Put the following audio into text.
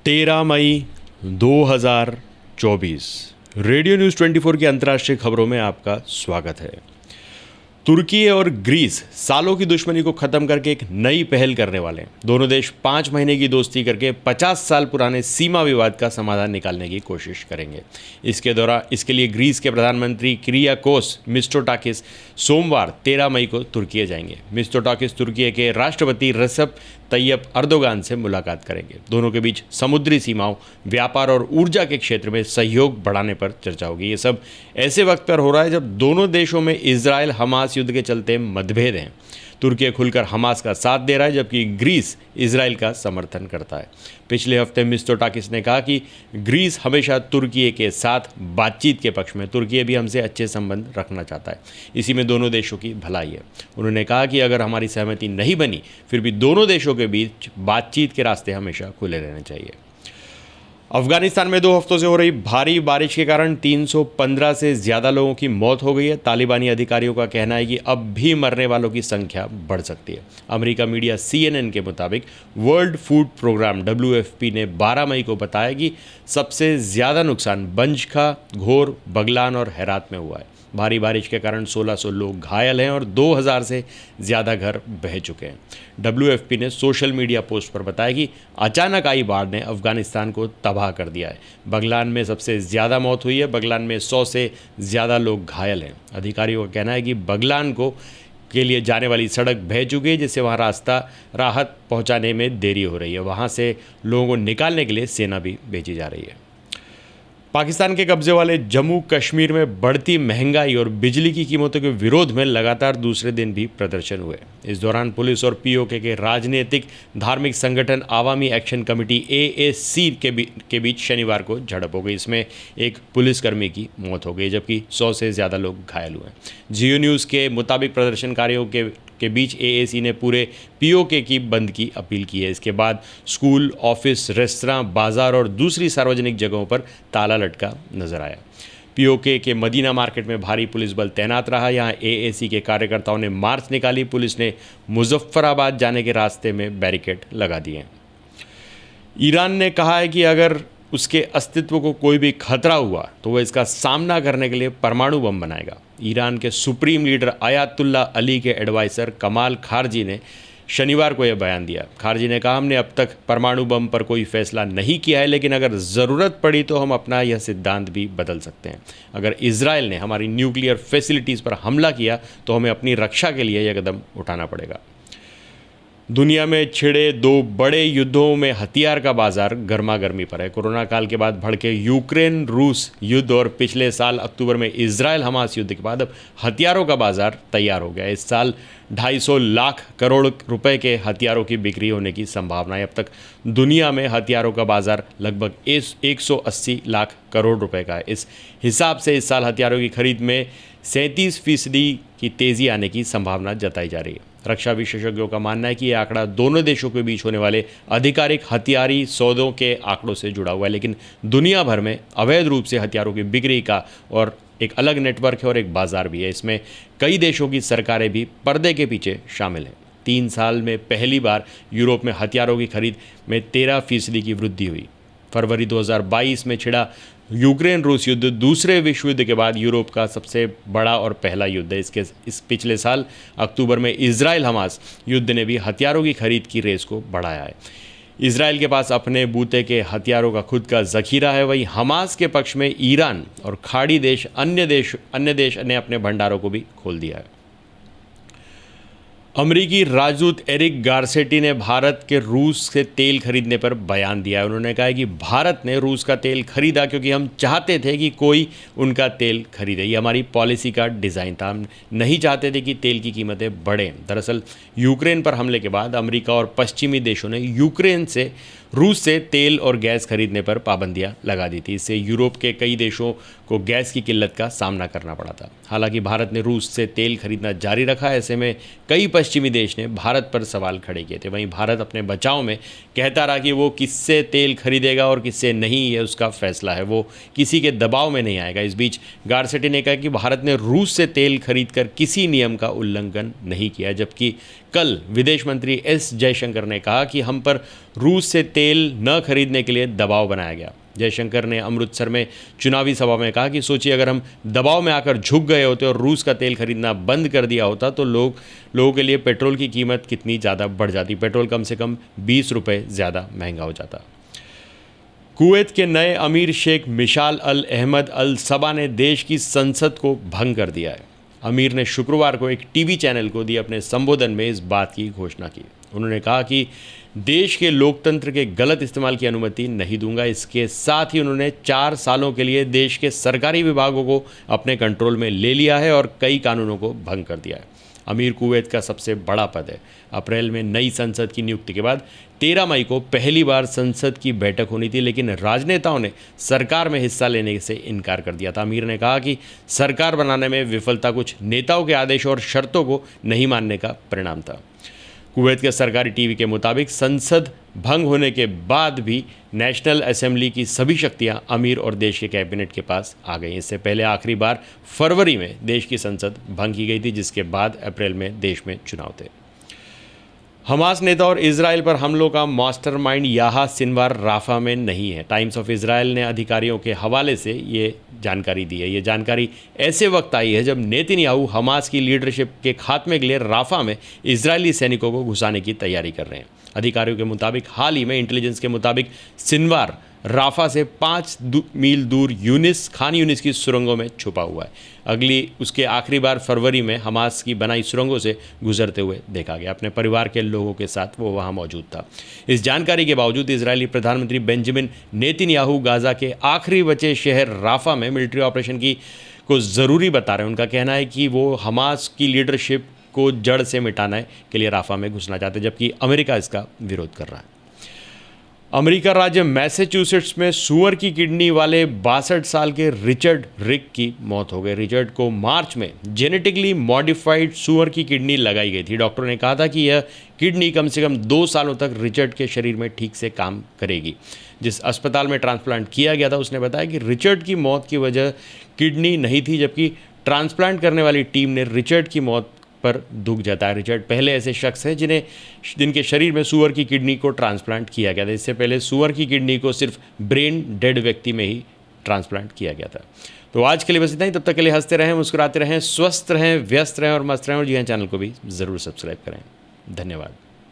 13 मई 2024 radio news 24 की अंतर्राष्ट्रीय खबरों में आपका स्वागत है। तुर्की और ग्रीस सालों की दुश्मनी को ख़त्म करके एक नई पहल करने वाले हैं। दोनों देश 5 महीने की दोस्ती करके 50 साल पुराने सीमा विवाद का समाधान निकालने की कोशिश करेंगे। इसके लिए ग्रीस के प्रधानमंत्री किरियाकोस मित्सोटाकिस सोमवार 13 मई को तुर्की जाएंगे। मित्सोटाकिस तुर्की के राष्ट्रपति रेसेप तैयप अर्दोगान से मुलाकात करेंगे। दोनों के बीच समुद्री सीमाओं, व्यापार और ऊर्जा के क्षेत्र में सहयोग बढ़ाने पर चर्चा होगी। ये सब ऐसे वक्त पर हो रहा है जब दोनों देशों में इजराइल हमास युद्ध के चलते मतभेद हैं। तुर्की खुलकर हमास का साथ दे रहा है जबकि ग्रीस इजराइल का समर्थन करता है। पिछले हफ्ते मित्सोटाकिस ने कहा कि ग्रीस हमेशा तुर्की के साथ बातचीत के पक्ष में, तुर्की भी हमसे अच्छे संबंध रखना चाहता है, इसी में दोनों देशों की भलाई है। उन्होंने कहा कि अगर हमारी सहमति नहीं बनी फिर भी दोनों देशों के बीच बातचीत के रास्ते हमेशा खुले रहने चाहिए। अफगानिस्तान में 2 हफ्तों से हो रही भारी बारिश के कारण 315 से ज़्यादा लोगों की मौत हो गई है। तालिबानी अधिकारियों का कहना है कि अब भी मरने वालों की संख्या बढ़ सकती है। अमेरिका मीडिया CNN के मुताबिक वर्ल्ड फूड प्रोग्राम WFP ने 12 मई को बताया कि सबसे ज़्यादा नुकसान बंजखा, घोर, बगलान और हेरात में हुआ है। भारी बारिश के कारण 1600 लोग घायल हैं और 2000 से ज़्यादा घर बह चुके हैं। WFP ने सोशल मीडिया पोस्ट पर बताया कि अचानक आई बाढ़ ने अफगानिस्तान को तबाह कर दिया है। बगलान में सबसे ज़्यादा मौत हुई है। बगलान में 100 से ज़्यादा लोग घायल हैं। अधिकारियों का कहना है कि बगलान के लिए जाने वाली सड़क बह चुकी है, जिससे वहाँ राहत पहुँचाने में देरी हो रही है। वहाँ से लोगों को निकालने के लिए सेना भी भेजी जा रही है। पाकिस्तान के कब्जे वाले जम्मू कश्मीर में बढ़ती महंगाई और बिजली की कीमतों के विरोध में लगातार दूसरे दिन भी प्रदर्शन हुए। इस दौरान पुलिस और POK के राजनीतिक धार्मिक संगठन आवामी एक्शन कमेटी AAC के बीच शनिवार को झड़प हो गई। इसमें एक पुलिसकर्मी की मौत हो गई जबकि 100 से ज़्यादा लोग घायल हुए। जियो न्यूज़ के मुताबिक प्रदर्शनकारियों के बीच AAC ने पूरे POK की बंद की अपील की है। इसके बाद स्कूल, ऑफिस, रेस्तरां, बाजार और दूसरी सार्वजनिक जगहों पर ताला लटका नजर आया। POK के मदीना मार्केट में भारी पुलिस बल तैनात रहा। यहाँ AAC के कार्यकर्ताओं ने मार्च निकाली। पुलिस ने मुजफ्फराबाद जाने के रास्ते में बैरिकेड लगा दिए। ईरान ने कहा है कि अगर उसके अस्तित्व को कोई भी खतरा हुआ तो वह इसका सामना करने के लिए परमाणु बम बनाएगा। ईरान के सुप्रीम लीडर आयतुल्ला अली के एडवाइज़र कमाल खारजी ने शनिवार को यह बयान दिया। खारजी ने कहा, हमने अब तक परमाणु बम पर कोई फैसला नहीं किया है, लेकिन अगर ज़रूरत पड़ी तो हम अपना यह सिद्धांत भी बदल सकते हैं। अगर इजराइल ने हमारी न्यूक्लियर फैसिलिटीज़ पर हमला किया तो हमें अपनी रक्षा के लिए यह कदम उठाना पड़ेगा। दुनिया में छिड़े 2 बड़े युद्धों में हथियार का बाजार गर्मा गर्मी पर है। कोरोना काल के बाद भड़के यूक्रेन रूस युद्ध और पिछले साल अक्टूबर में इजराइल हमास युद्ध के बाद अब हथियारों का बाजार तैयार हो गया है। इस साल 250 लाख करोड़ रुपए के हथियारों की बिक्री होने की संभावना है। अब तक दुनिया में हथियारों का बाजार लगभग 180 लाख करोड़ रुपए का है। इस हिसाब से इस साल हथियारों की खरीद में 37% की तेज़ी आने की संभावना जताई जा रही है। रक्षा विशेषज्ञों का मानना है कि यह आंकड़ा दोनों देशों के बीच होने वाले आधिकारिक हथियारी सौदों के आंकड़ों से जुड़ा हुआ है, लेकिन दुनिया भर में अवैध रूप से हथियारों की बिक्री का और एक अलग नेटवर्क है और एक बाजार भी है। इसमें कई देशों की सरकारें भी पर्दे के पीछे शामिल हैं। 3 साल में पहली बार यूरोप में हथियारों की खरीद में 13% की वृद्धि हुई। फरवरी 2022 में छिड़ा यूक्रेन रूस युद्ध दूसरे विश्व युद्ध के बाद यूरोप का सबसे बड़ा और पहला युद्ध है। इस पिछले साल अक्टूबर में इजराइल हमास युद्ध ने भी हथियारों की खरीद की रेस को बढ़ाया है। इजराइल के पास अपने बूते के हथियारों का खुद का जखीरा है, वहीं हमास के पक्ष में ईरान और खाड़ी देश अन्य देश ने अपने भंडारों को भी खोल दिया है। अमरीकी राजदूत एरिक गारसेटी ने भारत के रूस से तेल खरीदने पर बयान दिया है। उन्होंने कहा है कि भारत ने रूस का तेल खरीदा क्योंकि हम चाहते थे कि कोई उनका तेल खरीदे। ये हमारी पॉलिसी का डिज़ाइन था। हम नहीं चाहते थे कि तेल की कीमतें बढ़ें। दरअसल यूक्रेन पर हमले के बाद अमेरिका और पश्चिमी देशों ने रूस से तेल और गैस खरीदने पर पाबंदियां लगा दी थी। इससे यूरोप के कई देशों को गैस की किल्लत का सामना करना पड़ा था। हालांकि भारत ने रूस से तेल खरीदना जारी रखा। ऐसे में कई पश्चिमी देश ने भारत पर सवाल खड़े किए थे। वहीं भारत अपने बचाव में कहता रहा कि वो किससे तेल खरीदेगा और किससे नहीं, ये उसका फैसला है, वो किसी के दबाव में नहीं आएगा। इस बीच गारसेटी ने कहा कि भारत ने रूस से तेल खरीद कर किसी नियम का उल्लंघन नहीं किया, जबकि कल विदेश मंत्री एस जयशंकर ने कहा कि हम पर रूस से तेल न खरीदने के लिए दबाव बनाया गया। जयशंकर ने अमृतसर में चुनावी सभा में कहा कि सोचिए अगर हम दबाव में आकर झुक गए होते और रूस का तेल खरीदना बंद कर दिया होता तो लोगों के लिए पेट्रोल की कीमत कितनी ज़्यादा बढ़ जाती। पेट्रोल कम से कम 20 रुपये ज़्यादा महंगा हो जाता। कुवैत के नए अमीर शेख मिशाल अल अहमद अल सबा ने देश की संसद को भंग कर दिया है। अमीर ने शुक्रवार को एक टीवी चैनल को दिए अपने संबोधन में इस बात की घोषणा की। उन्होंने कहा कि देश के लोकतंत्र के गलत इस्तेमाल की अनुमति नहीं दूंगा। इसके साथ ही उन्होंने 4 सालों के लिए देश के सरकारी विभागों को अपने कंट्रोल में ले लिया है और कई कानूनों को भंग कर दिया है। अमीर कुवैत का सबसे बड़ा पद है। अप्रैल में नई संसद की नियुक्ति के बाद 13 मई को पहली बार संसद की बैठक होनी थी, लेकिन राजनेताओं ने सरकार में हिस्सा लेने से इनकार कर दिया था। अमीर ने कहा कि सरकार बनाने में विफलता कुछ नेताओं के आदेश और शर्तों को नहीं मानने का परिणाम था। कुवैत के सरकारी टीवी के मुताबिक संसद भंग होने के बाद भी नेशनल असेंबली की सभी शक्तियां अमीर और देश के कैबिनेट के पास आ गई। इससे पहले आखिरी बार फरवरी में देश की संसद भंग की गई थी, जिसके बाद अप्रैल में देश में चुनाव थे। हमास नेता और इजराइल पर हमलों का मास्टरमाइंड याह्या सिनवार राफा में नहीं है। टाइम्स ऑफ इजराइल ने अधिकारियों के हवाले से ये जानकारी दी है। ये जानकारी ऐसे वक्त आई है जब नेतन्याहू हमास की लीडरशिप के खात्मे के लिए राफा में इजरायली सैनिकों को घुसाने की तैयारी कर रहे हैं। अधिकारियों के मुताबिक हाल ही में इंटेलिजेंस के मुताबिक सिनवार राफा से 5 मील दूर खान यूनिस की सुरंगों में छुपा हुआ है। उसके आखिरी बार फरवरी में हमास की बनाई सुरंगों से गुजरते हुए देखा गया। अपने परिवार के लोगों के साथ वो वहाँ मौजूद था। इस जानकारी के बावजूद इजरायली प्रधानमंत्री बेंजामिन नेतन्याहू गाज़ा के आखिरी बचे शहर राफा में मिलिट्री ऑपरेशन को ज़रूरी बता रहे हैं। उनका कहना है कि वो हमास की लीडरशिप को जड़ से मिटाने के लिए राफा में घुसना चाहते, जबकि अमेरिका इसका विरोध कर रहा है। अमेरिका राज्य मैसेच्यूसेट्स में सूअर की किडनी वाले 62 साल के रिचर्ड रिक की मौत हो गई। रिचर्ड को मार्च में जेनेटिकली मॉडिफाइड सूअर की किडनी लगाई गई थी। डॉक्टरों ने कहा था कि यह किडनी कम से कम 2 सालों तक रिचर्ड के शरीर में ठीक से काम करेगी। जिस अस्पताल में ट्रांसप्लांट किया गया था उसने बताया कि रिचर्ड की मौत की वजह किडनी नहीं थी, जबकि ट्रांसप्लांट करने वाली टीम ने रिचर्ड की मौत पर दुख जताया। रिचर्ड पहले ऐसे शख्स हैं जिनके शरीर में सूअर की किडनी को ट्रांसप्लांट किया गया था। इससे पहले सूअर की किडनी को सिर्फ ब्रेन डेड व्यक्ति में ही ट्रांसप्लांट किया गया था। तो आज के लिए बस इतना ही। तब तक के लिए हंसते रहें, मुस्कुराते रहें, स्वस्थ रहें, व्यस्त रहें और मस्त रहें। और जी हाँ, चैनल को भी ज़रूर सब्सक्राइब करें। धन्यवाद।